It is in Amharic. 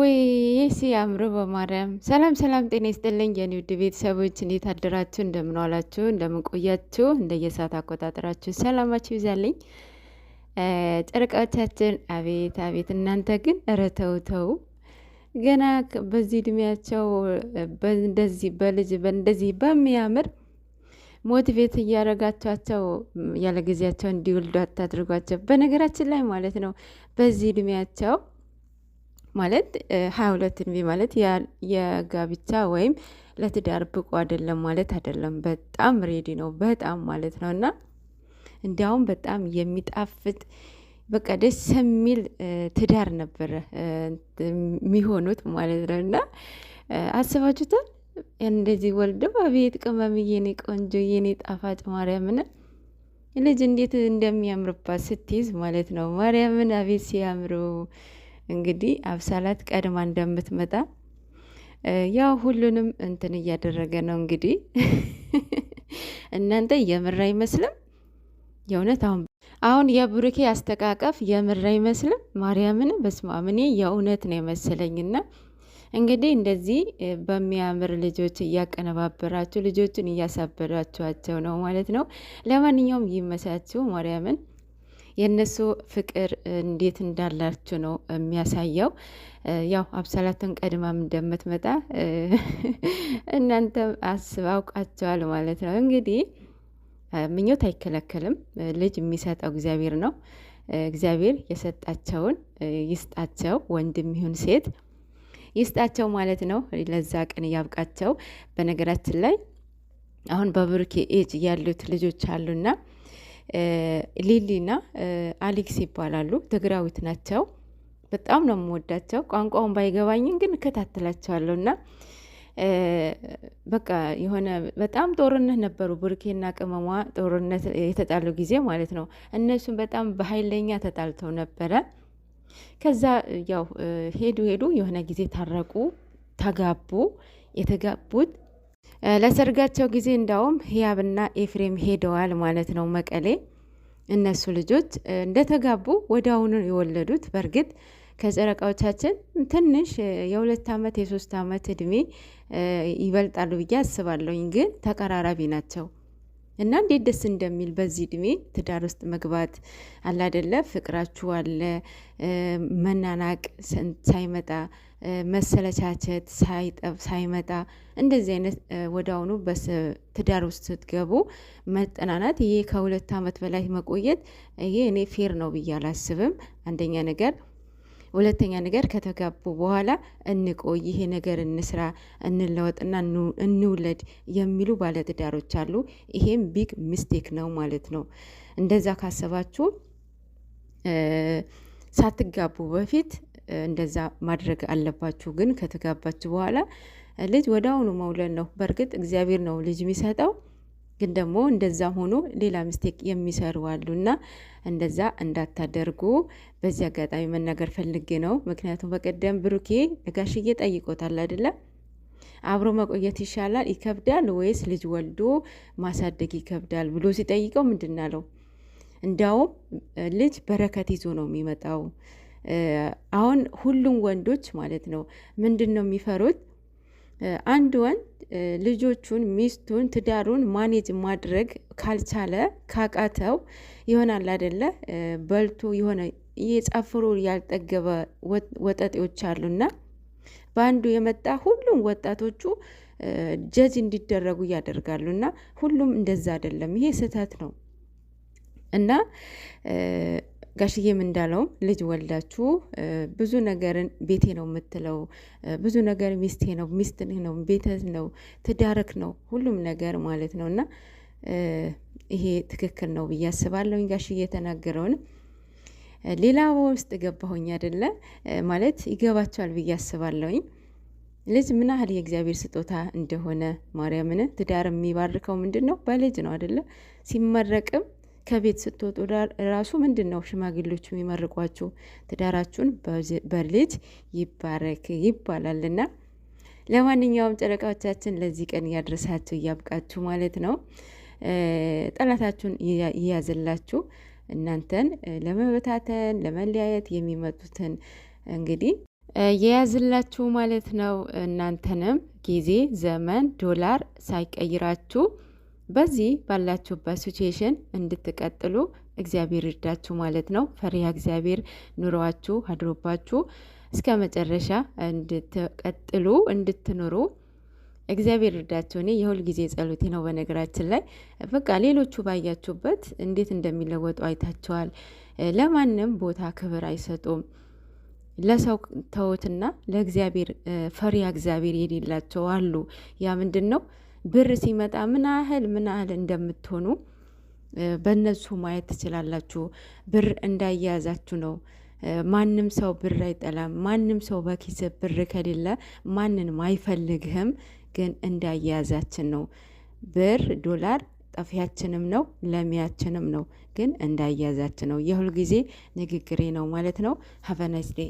ወይ ሲያምሩ በማርያም ሰላም ሰላም፣ ጤና ይስጥልኝ የኔ ውድ ቤተሰቦች፣ እንዴት አደራችሁ? እንደምን ዋላችሁ? እንደምን ቆያችሁ? እንደየሰዓት አቆጣጠራችሁ ሰላማችሁ ይዛልኝ። ጨረቃዎቻችን አቤት አቤት! እናንተ ግን ኧረ ተው ተው፣ ገና በዚህ እድሜያቸው እንደዚህ በልጅ እንደዚህ በሚያምር ሞቲቬት እያደረጋቸዋቸው ያለ ጊዜያቸው እንዲወልዱ አታድርጓቸው። በነገራችን ላይ ማለት ነው በዚህ እድሜያቸው ማለት 22 እድሜ ማለት የጋብቻ ወይም ለትዳር ብቁ አይደለም ማለት አይደለም። በጣም ሬዲ ነው በጣም ማለት ነው። እና እንዲያውም በጣም የሚጣፍጥ በቃ ደስ የሚል ትዳር ነበረ የሚሆኑት ማለት ነው። እና አስባችሁታል? እንደዚህ ወልደው አቤት ቅመም የኔ ቆንጆ የኔ ጣፋጭ ማርያምን ልጅ እንዴት እንደሚያምርባት ስትይዝ ማለት ነው። ማርያምን አቤት ሲያምሩ። እንግዲህ አብሳላት ቀድማ እንደምትመጣ ያው ሁሉንም እንትን እያደረገ ነው እንግዲህ እናንተ የምር አይመስልም? የእውነት አሁን የብሩኬ አስተቃቀፍ የምር አይመስልም? ማርያምን በስመ አብ እኔ የእውነት ነው የመሰለኝና እንግዲህ እንደዚህ በሚያምር ልጆች እያቀነባበራችሁ ልጆችን እያሳበዳችኋቸው ነው ማለት ነው። ለማንኛውም ይመሳችሁ ማርያምን የእነሱ ፍቅር እንዴት እንዳላችሁ ነው የሚያሳየው። ያው አብሳላትን ቀድማም እንደምትመጣ እናንተ አውቃቸዋል ማለት ነው። እንግዲህ ምኞት አይከለከልም። ልጅ የሚሰጠው እግዚአብሔር ነው። እግዚአብሔር የሰጣቸውን ይስጣቸው፣ ወንድም ይሁን ሴት ይስጣቸው ማለት ነው። ለዛ ቀን ያብቃቸው። በነገራችን ላይ አሁን በብሩኬ ኤጅ ያሉት ልጆች አሉና ሊሊና አሌክስ ይባላሉ። ትግራዊት ናቸው። በጣም ነው የምወዳቸው። ቋንቋውን ባይገባኝም ግን እከታተላቸዋለሁ እና በቃ የሆነ በጣም ጦርነት ነበሩ። ብሩኬና ቅመሟ ጦርነት የተጣሉ ጊዜ ማለት ነው። እነሱም በጣም በኃይለኛ ተጣልተው ነበረ። ከዛ ያው ሄዱ የሆነ ጊዜ ታረቁ፣ ተጋቡ። የተጋቡት ለሰርጋቸው ጊዜ እንዳውም ህያብና ኤፍሬም ሄደዋል ማለት ነው መቀሌ። እነሱ ልጆች እንደተጋቡ ወደ አሁኑ የወለዱት። በእርግጥ ከጨረቃዎቻችን ትንሽ የ2 ዓመት የ3 ዓመት እድሜ ይበልጣሉ ብዬ አስባለሁኝ፣ ግን ተቀራራቢ ናቸው። እና እንዴት ደስ እንደሚል በዚህ እድሜ ትዳር ውስጥ መግባት አላደለ። ፍቅራችሁ አለ፣ መናናቅ ሳይመጣ መሰለቻቸት ሳይመጣ እንደዚህ አይነት ወደ አሁኑ ትዳር ውስጥ ስትገቡ መጠናናት፣ ይሄ ከ2 ዓመት በላይ መቆየት ይሄ እኔ ፌር ነው ብዬ አላስብም። አንደኛ ነገር፣ ሁለተኛ ነገር ከተጋቡ በኋላ እንቆይ፣ ይሄ ነገር እንስራ፣ እንለወጥና እንውለድ የሚሉ ባለትዳሮች አሉ። ይሄም ቢግ ሚስቴክ ነው ማለት ነው። እንደዛ ካሰባችሁ ሳትጋቡ በፊት እንደዛ ማድረግ አለባችሁ። ግን ከተጋባችሁ በኋላ ልጅ ወደ አሁኑ መውለድ ነው። በእርግጥ እግዚአብሔር ነው ልጅ የሚሰጠው፣ ግን ደግሞ እንደዛ ሆኖ ሌላ ሚስቴክ የሚሰሩ አሉና እንደዛ እንዳታደርጉ በዚህ አጋጣሚ መናገር ፈልጌ ነው። ምክንያቱም በቀደም ብሩኬ ጋሽዬ ጠይቆታል አይደለም፣ አብሮ መቆየት ይሻላል ይከብዳል ወይስ ልጅ ወልዶ ማሳደግ ይከብዳል ብሎ ሲጠይቀው ምንድን አለው? እንዲያውም ልጅ በረከት ይዞ ነው የሚመጣው። አሁን ሁሉም ወንዶች ማለት ነው ምንድን ነው የሚፈሩት? አንድ ወንድ ልጆቹን፣ ሚስቱን፣ ትዳሩን ማኔጅ ማድረግ ካልቻለ ካቃተው ይሆናል አይደለ? በልቶ የሆነ የጨፍሮ ያልጠገበ ወጠጤዎች አሉና በአንዱ የመጣ ሁሉም ወጣቶቹ ጀጅ እንዲደረጉ ያደርጋሉና ሁሉም እንደዛ አይደለም። ይሄ ስህተት ነው እና ጋሽዬም እንዳለውም ልጅ ወልዳችሁ ብዙ ነገርን ቤቴ ነው የምትለው፣ ብዙ ነገር ሚስቴ ነው፣ ሚስትህ ነው፣ ቤትህ ነው፣ ትዳርክ ነው፣ ሁሉም ነገር ማለት ነው። እና ይሄ ትክክል ነው ብዬ አስባለሁኝ። ጋሽዬ የተናገረውን ሌላ ውስጥ ገባሁኝ አይደለ ማለት ይገባቸዋል ብዬ አስባለሁኝ። ልጅ ምን ያህል የእግዚአብሔር ስጦታ እንደሆነ ማርያምን። ትዳር የሚባርከው ምንድን ነው? በልጅ ነው አይደለ? ሲመረቅም ከቤት ስትወጡ ራሱ ምንድን ነው ሽማግሌዎች የሚመርቋችሁ? ትዳራችሁን በልጅ ይባረክ ይባላልና። ለማንኛውም ጨረቃዎቻችን ለዚህ ቀን ያድረሳችሁ እያብቃችሁ ማለት ነው። ጠላታችሁን ይያዝላችሁ። እናንተን ለመበታተን ለመለያየት የሚመጡትን እንግዲህ የያዝላችሁ ማለት ነው። እናንተንም ጊዜ ዘመን ዶላር ሳይቀይራችሁ በዚህ ባላችሁበት ሲቹዌሽን እንድትቀጥሉ እግዚአብሔር ይርዳችሁ ማለት ነው። ፈሪሃ እግዚአብሔር ኑሯችሁ አድሮባችሁ እስከ መጨረሻ እንድትቀጥሉ እንድትኖሩ እግዚአብሔር ይርዳችሁ። እኔ የሁል ጊዜ ጸሎቴ ነው። በነገራችን ላይ በቃ ሌሎቹ ባያችሁበት እንዴት እንደሚለወጡ አይታቸዋል። ለማንም ቦታ ክብር አይሰጡም። ለሰው ተውትና ለእግዚአብሔር ፈሪሃ እግዚአብሔር የሌላቸው አሉ። ያ ምንድን ነው? ብር ሲመጣ ምን ያህል እንደምትሆኑ በእነሱ ማየት ትችላላችሁ። ብር እንዳያያዛችሁ ነው። ማንም ሰው ብር አይጠላም። ማንም ሰው በኪስ ብር ከሌለ ማንንም አይፈልግህም። ግን እንዳያያዛችን ነው። ብር ዶላር ጠፊያችንም ነው ለሚያችንም ነው። ግን እንዳያያዛችን ነው። የሁል ጊዜ ንግግሬ ነው ማለት ነው። ሀቭ አ ናይስ ዴይ